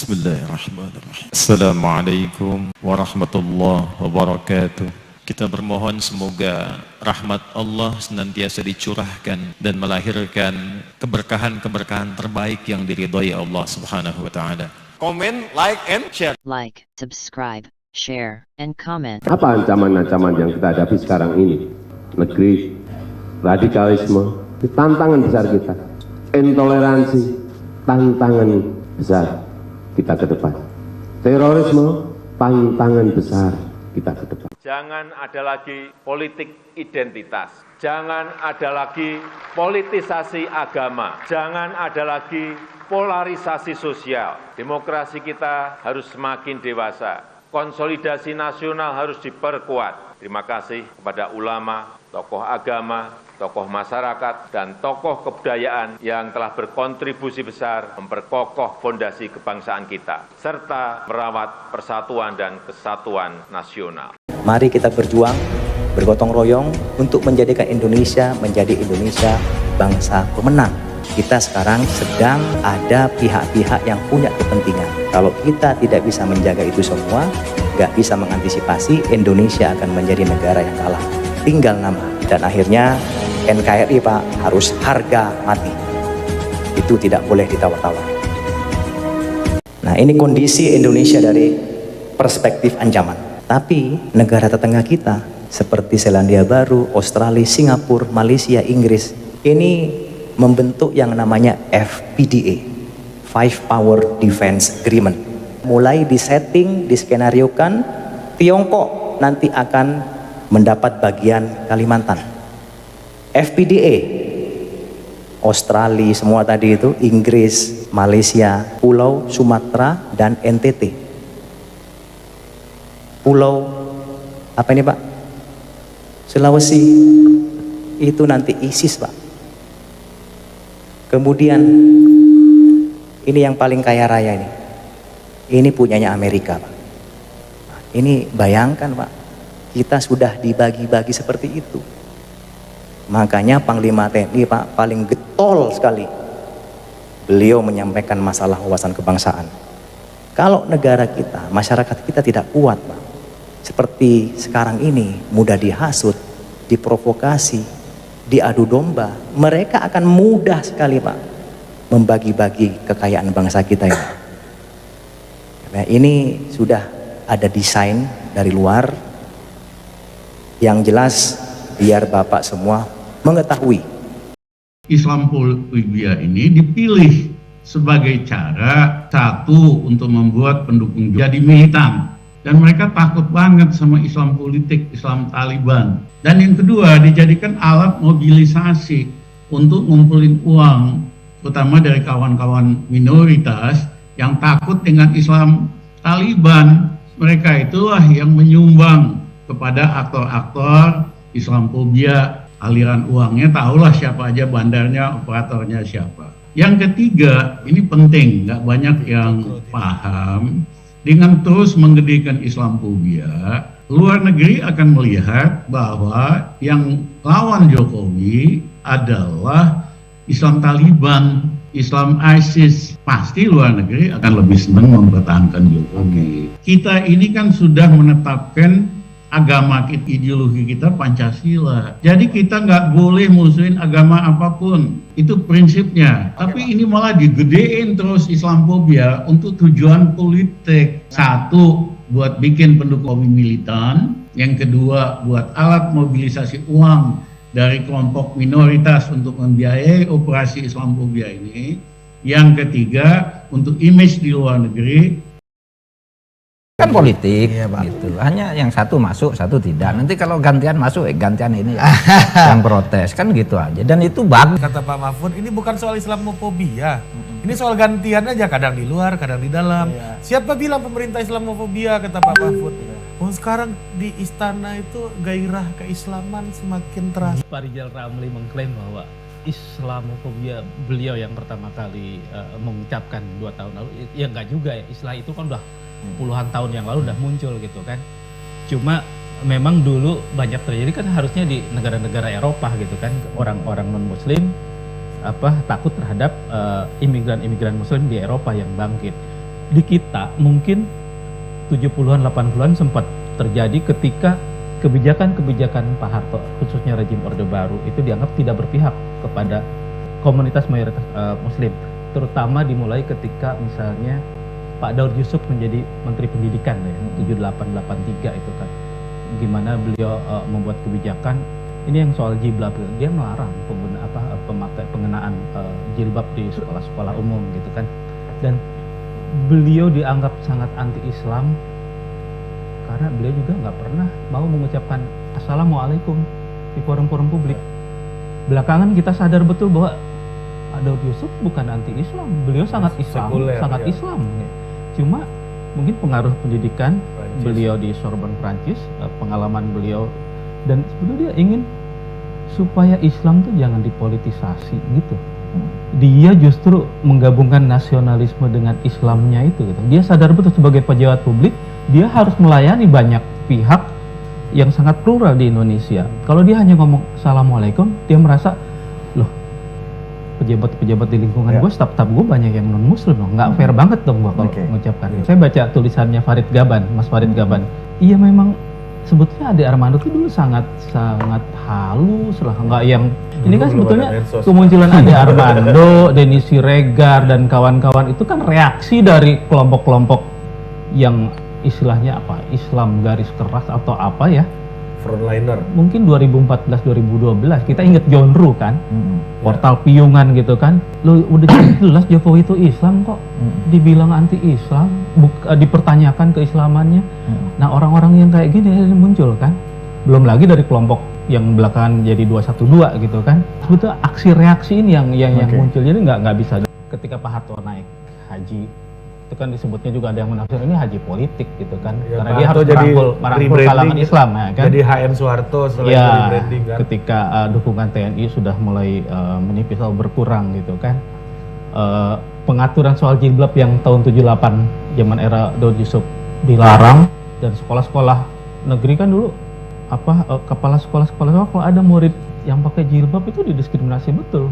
Bismillahirrahmanirrahim. Assalamualaikum warahmatullahi wabarakatuh. Kita bermohon semoga rahmat Allah senantiasa dicurahkan dan melahirkan keberkahan-keberkahan terbaik yang diridhai Allah Subhanahu wa taala. Komen, like, and share. Like, subscribe, share, and comment. Apa ancaman-ancaman yang kita hadapi sekarang ini? Negeri, radikalisme, tantangan besar kita. Intoleransi, tantangan besar kita ke depan. Terorisme, tantangan besar kita ke depan. Jangan ada lagi politik identitas. Jangan ada lagi politisasi agama. Jangan ada lagi polarisasi sosial. Demokrasi kita harus semakin dewasa. Konsolidasi nasional harus diperkuat. Terima kasih kepada ulama, tokoh agama, tokoh masyarakat, dan tokoh kebudayaan yang telah berkontribusi besar memperkokoh fondasi kebangsaan kita, serta merawat persatuan dan kesatuan nasional. Mari kita berjuang, bergotong royong untuk menjadikan Indonesia menjadi Indonesia bangsa pemenang. Kita sekarang sedang ada pihak-pihak yang punya kepentingan. Kalau kita tidak bisa menjaga itu semua, nggak bisa mengantisipasi, Indonesia akan menjadi negara yang kalah. Tinggal nama. Dan akhirnya NKRI Pak harus harga mati. Itu tidak boleh ditawar-tawar. Nah, ini kondisi Indonesia dari perspektif ancaman. Tapi negara tetangga kita seperti Selandia Baru, Australia, Singapura, Malaysia, Inggris ini membentuk yang namanya FPDA, Five Power Defense Agreement. Mulai disetting, diskenariokan, Tiongkok nanti akan mendapat bagian Kalimantan. FPDA, Australia semua tadi itu, Inggris, Malaysia, Pulau Sumatera dan NTT. Pulau apa ini Pak? Sulawesi itu nanti ISIS Pak. Kemudian ini yang paling kaya raya ini punyanya Amerika Pak. Ini bayangkan Pak, kita sudah dibagi-bagi seperti itu. Makanya Panglima TNI Pak paling getol sekali. Beliau menyampaikan masalah wawasan kebangsaan. Kalau negara kita, masyarakat kita tidak kuat Pak, seperti sekarang ini mudah dihasut, diprovokasi, diadu domba, mereka akan mudah sekali Pak membagi-bagi kekayaan bangsa kita ini. Nah, ini sudah ada desain dari luar yang jelas biar Bapak semua mengetahui. Islamophobia ini dipilih sebagai cara satu untuk membuat pendukung jadi militan. Dan mereka takut banget sama Islam politik, Islam Taliban. Dan yang kedua, dijadikan alat mobilisasi untuk ngumpulin uang, terutama dari kawan-kawan minoritas yang takut dengan Islam Taliban. Mereka itulah yang menyumbang kepada aktor-aktor Islamophobia. Aliran uangnya tahulah siapa aja bandarnya, operatornya siapa. Yang ketiga, ini penting, nggak banyak yang paham. Dengan terus menggedekan Islamophobia, luar negeri akan melihat bahwa yang lawan Jokowi adalah Islam Taliban, Islam ISIS. Pasti luar negeri akan lebih senang mempertahankan Jokowi. Kita ini kan sudah menetapkan agama kita, ideologi kita Pancasila. Jadi kita nggak boleh musuhin agama apapun. Itu prinsipnya. Tapi ini malah digedein terus Islamophobia untuk tujuan politik. Satu, buat bikin pendukung militan. Yang kedua, buat alat mobilisasi uang dari kelompok minoritas untuk membiayai operasi Islamophobia ini. Yang ketiga, untuk image di luar negeri. Kan politik gitu, hanya yang satu masuk satu tidak, nanti kalau gantian masuk gantian ini yang protes, kan gitu aja. Dan itu bagus. Kata Pak Mahfud, ini bukan soal Islamophobia, ini soal gantian aja, kadang di luar, kadang di dalam. Siapa bilang pemerintah Islamophobia, kata Pak Mahfud. Oh, sekarang di istana itu gairah keislaman semakin terasa. Pak Rijal Ramli mengklaim bahwa Islamophobia beliau yang pertama kali mengucapkan 2 tahun lalu, ya enggak juga ya, istilah itu kan udah puluhan tahun yang lalu udah muncul gitu kan. Cuma memang dulu banyak terjadi kan harusnya di negara-negara Eropa gitu kan, orang-orang non-muslim takut terhadap imigran-imigran muslim di Eropa yang bangkit. di kita mungkin 70-an 80-an sempat terjadi ketika kebijakan-kebijakan Pak Harto, khususnya rejim Orde Baru, itu dianggap tidak berpihak kepada komunitas mayoritas Muslim. Terutama dimulai ketika misalnya Pak Daud Yusuf menjadi Menteri Pendidikan ya, 78-83 itu kan. Gimana beliau membuat kebijakan, ini yang soal jilbab, dia melarang pengenaan jilbab di sekolah-sekolah umum gitu kan. Dan beliau dianggap sangat anti-Islam karena beliau juga nggak pernah mau mengucapkan Assalamualaikum di forum-forum publik. Belakangan kita sadar betul bahwa Daud Yusuf bukan anti-Islam, beliau sangat Islam, sekuler, sangat ya. Islam. Cuma mungkin pengaruh pendidikan beliau di Sorbonne Prancis, pengalaman beliau, dan sebetulnya dia ingin supaya Islam tuh jangan dipolitisasi gitu. Dia justru menggabungkan nasionalisme dengan Islamnya itu gitu. Dia sadar betul sebagai pejabat publik, dia harus melayani banyak pihak yang sangat plural di Indonesia. Kalau dia hanya ngomong Assalamualaikum, dia merasa, loh, pejabat-pejabat di lingkungan gue, staf-staf gue banyak yang non-muslim loh, nggak fair banget dong gue kalau mengucapkan. Saya baca tulisannya Farid Gaban, Mas Farid Gaban. Iya memang sebetulnya Ade Armando itu dulu sangat halus lah, nggak yang ini kan sebetulnya kemunculan Ade Armando, Denny Siregar dan kawan-kawan itu kan reaksi dari kelompok-kelompok yang istilahnya apa, Islam garis keras atau apa ya, frontliner. Mungkin 2014-2012 kita inget John Ruh kan, portal Piungan gitu kan, lo udah jelas Jokowi itu Islam kok, dibilang anti-Islam, dipertanyakan keislamannya. Nah orang-orang yang kayak gini muncul kan, belum lagi dari kelompok yang belakangan jadi 212 gitu kan. Sebetulnya aksi reaksi ini yang muncul, jadi nggak bisa. Ketika Pak Harto naik haji, itu kan disebutnya juga ada yang menafsirkan ini haji politik gitu kan, ya, karena dia harus merangkul kalangan Islam ya kan. Jadi HM Soeharto setelah itu rebranding kan. Ketika dukungan TNI sudah mulai menipis atau berkurang gitu kan. Pengaturan soal jilbab yang tahun 78 zaman era Daud Yusuf dilarang, dan sekolah-sekolah negeri kan dulu kepala sekolah-sekolah kalau ada murid yang pakai jilbab itu didiskriminasi betul.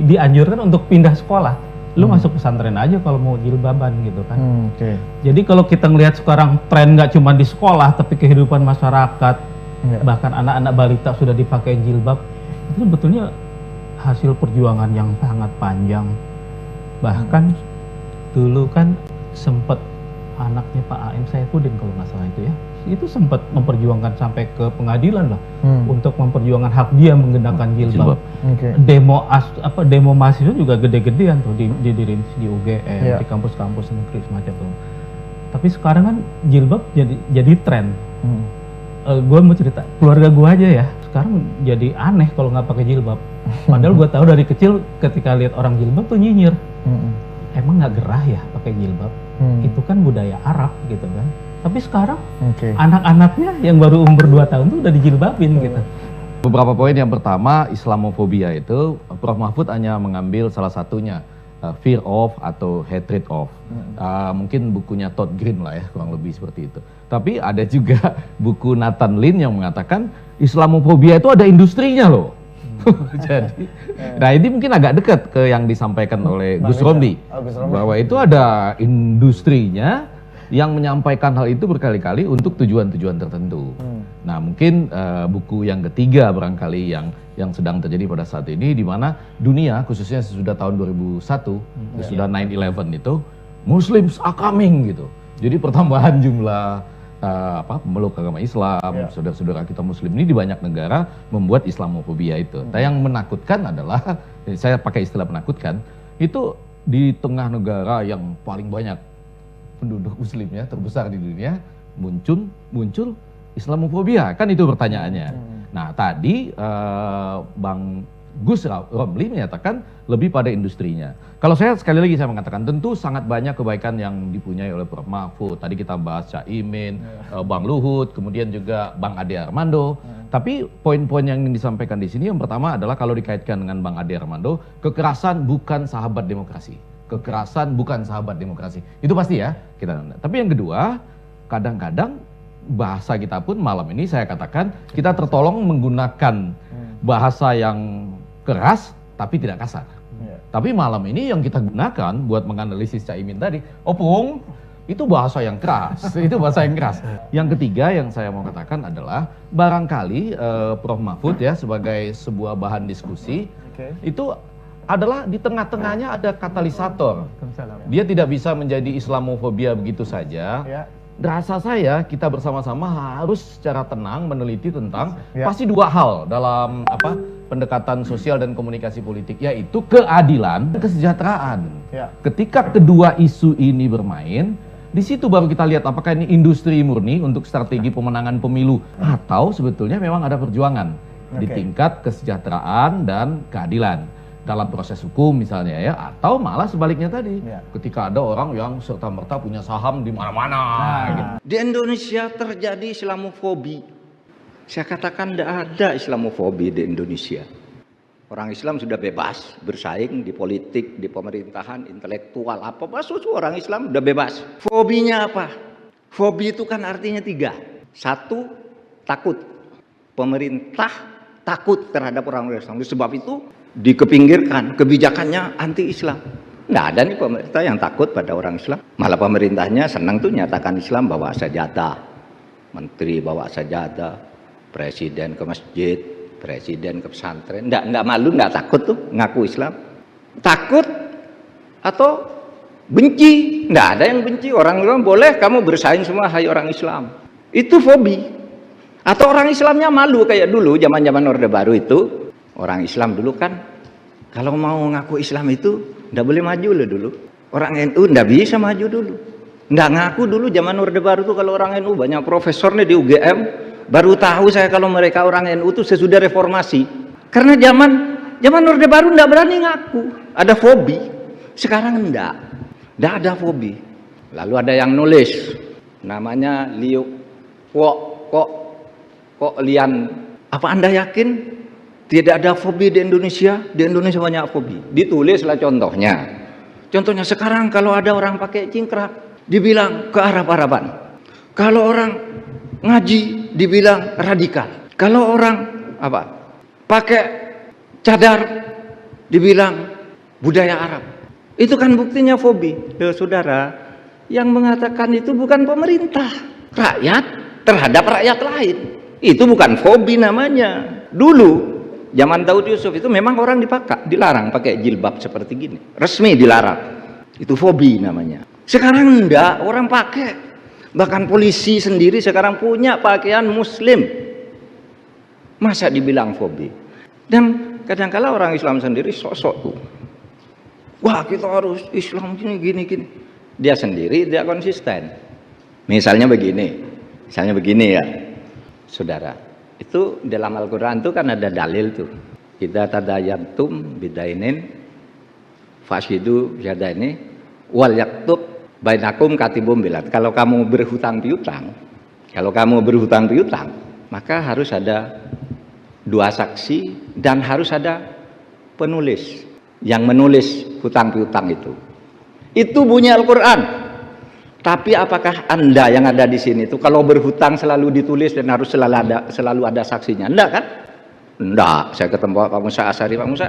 Dianjurkan untuk pindah sekolah. Lu masuk pesantren aja kalau mau jilbaban gitu kan. Jadi kalau kita ngelihat sekarang tren nggak cuma di sekolah tapi kehidupan masyarakat, bahkan anak-anak balita sudah dipakai jilbab, itu sebetulnya hasil perjuangan yang sangat panjang. Bahkan dulu kan sempat anaknya Pak A.M. Saifuddin kalau nggak salah itu sempat memperjuangkan sampai ke pengadilan lah untuk memperjuangkan hak dia menggunakan jilbab. Demo mahasiswa juga gede-gedean tuh didiriin di UGM, di kampus-kampus negeri semacam itu. Tapi sekarang kan jilbab jadi tren. Gue mau cerita, keluarga gue aja ya sekarang jadi aneh kalau nggak pakai jilbab. Padahal gue tahu dari kecil ketika lihat orang jilbab tuh nyinyir. Emang nggak gerah ya pakai jilbab? Itu kan budaya Arab gitu kan. Tapi sekarang anak-anaknya yang baru umur 2 tahun tuh udah dijilbabin gitu. Beberapa poin. Yang pertama, Islamofobia itu Prof. Mahfud hanya mengambil salah satunya, fear of atau hatred of. Mungkin bukunya Todd Green lah ya, kurang lebih seperti itu. Tapi ada juga buku Nathan Lin yang mengatakan Islamofobia itu ada industrinya loh. Jadi, nah ini mungkin agak dekat ke yang disampaikan oleh Gus Romli, bahwa itu ada industrinya yang menyampaikan hal itu berkali-kali untuk tujuan-tujuan tertentu. Nah mungkin buku yang ketiga barangkali yang sedang terjadi pada saat ini, di mana dunia khususnya sesudah tahun 2001, sesudah 9/11 itu, Muslims are coming gitu. Jadi pertambahan jumlah pemeluk agama Islam, saudara-saudara kita Muslim ini di banyak negara membuat Islamofobia itu. Nah, yang menakutkan adalah, saya pakai istilah menakutkan, itu di tengah negara yang paling banyak penduduk Muslimnya terbesar di dunia muncul Islamofobia, kan itu pertanyaannya. Nah tadi Bang Gus Romli menyatakan lebih pada industrinya. Kalau saya sekali lagi saya mengatakan tentu sangat banyak kebaikan yang dipunyai oleh Prof. Mahfud. Tadi kita bahas Caimin, Bang Luhut, kemudian juga Bang Ade Armando. Tapi poin-poin yang disampaikan di sini yang pertama adalah kalau dikaitkan dengan Bang Ade Armando, kekerasan bukan sahabat demokrasi. Kekerasan bukan sahabat demokrasi. Itu pasti ya kita. Tapi yang kedua, kadang-kadang bahasa kita pun malam ini saya katakan kita tertolong menggunakan bahasa yang keras tapi tidak kasar. Tapi malam ini yang kita gunakan buat menganalisis Caimin tadi, opung, itu bahasa yang keras, itu bahasa yang keras. Yang ketiga yang saya mau katakan adalah barangkali Prof. Mahfud ya sebagai sebuah bahan diskusi itu adalah di tengah-tengahnya ada katalisator. Dia tidak bisa menjadi Islamofobia begitu saja. Rasa saya kita bersama-sama harus secara tenang meneliti tentang pasti dua hal dalam pendekatan sosial dan komunikasi politik, yaitu keadilan dan kesejahteraan. Ketika kedua isu ini bermain, di situ baru kita lihat apakah ini industri murni untuk strategi pemenangan pemilu atau sebetulnya memang ada perjuangan di tingkat kesejahteraan dan keadilan dalam proses hukum misalnya ya, atau malah sebaliknya tadi ketika ada orang yang serta-merta punya saham di mana-mana. Gitu. Di Indonesia terjadi Islamofobi. Saya katakan tidak ada Islamofobi di Indonesia. Orang Islam sudah bebas bersaing di politik, di pemerintahan, intelektual, apa orang Islam sudah bebas. Fobinya apa? Fobi itu kan artinya 3. 1, takut. Pemerintah takut terhadap orang Islam. Sebab itu dikepinggirkan, kebijakannya anti-Islam. Nggak ada nih pemerintah yang takut pada orang Islam. Malah pemerintahnya senang tuh nyatakan Islam bawa sajadah. Menteri bawa sajadah, presiden ke masjid, presiden ke pesantren, nggak malu, nggak takut tuh ngaku Islam. Takut atau benci? Nggak ada yang benci. Orang Islam boleh kamu bersaing semua, hai orang Islam. Itu fobi. Atau orang Islamnya malu kayak dulu zaman-zaman Orde Baru itu. Orang Islam dulu kan kalau mau ngaku Islam itu nggak boleh maju loh dulu. Orang NU nggak bisa maju dulu. Nggak ngaku dulu zaman Orde Baru tuh kalau orang NU, banyak profesor nih di UGM. Baru tahu saya kalau mereka orang NU itu sesudah reformasi. Karena zaman Orde Baru enggak berani ngaku. Ada fobi. Sekarang enggak ada fobi. Lalu ada yang nulis. Namanya Liu kok Lian. Apa Anda yakin tidak ada fobi di Indonesia? Di Indonesia banyak fobi. Ditulislah contohnya. Contohnya sekarang kalau ada orang pakai cingkrang, dibilang ke Arab-Araban. Kalau orang ngaji dibilang radikal. Kalau orang pakai cadar dibilang budaya Arab. Itu kan buktinya fobi. Saudara, yang mengatakan itu bukan pemerintah, rakyat terhadap rakyat lain. Itu bukan fobi namanya. Dulu zaman Daud Yusuf itu memang orang dilarang pakai jilbab seperti gini. Resmi dilarang. Itu fobi namanya. Sekarang enggak, orang pakai. Bahkan polisi sendiri sekarang punya pakaian muslim. Masa dibilang fobi? Dan kadang-kala orang Islam sendiri sosok tuh. Wah, kita harus Islam gini. Dia sendiri dia konsisten. Misalnya begini ya. Saudara, itu dalam Al-Qur'an tuh kan ada dalil tuh. Idza tadayantum bidainin fashidu yadaini wal yaktub bainakum katibum bilat. Kalau kamu berhutang piutang, maka harus ada 2 saksi dan harus ada penulis yang menulis hutang piutang itu. Itu bunyi Al-Qur'an. Tapi apakah Anda yang ada di sini itu kalau berhutang selalu ditulis dan harus selalu ada saksinya? Enggak kan? Enggak. Saya ketemu Pak Musa Asari, Pak Musa,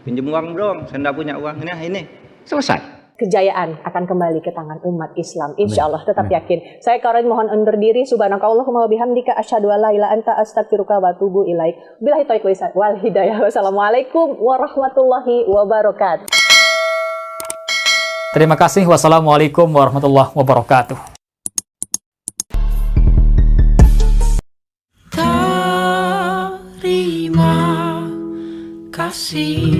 pinjam uang dong, saya enggak punya uang. Ini selesai. Kejayaan akan kembali ke tangan umat Islam, insya Allah. Tetap yakin. Saya Karin mohon undur diri. Subhanakallahumma wa bihamdika asyhadu an la ilaha illa anta astaghfiruka wa atubu ilaik. Billahi taufiq wal hidayah. Wassalamualaikum warahmatullahi wabarakatuh. Terima kasih. Wassalamualaikum warahmatullahi wabarakatuh. Terima kasih.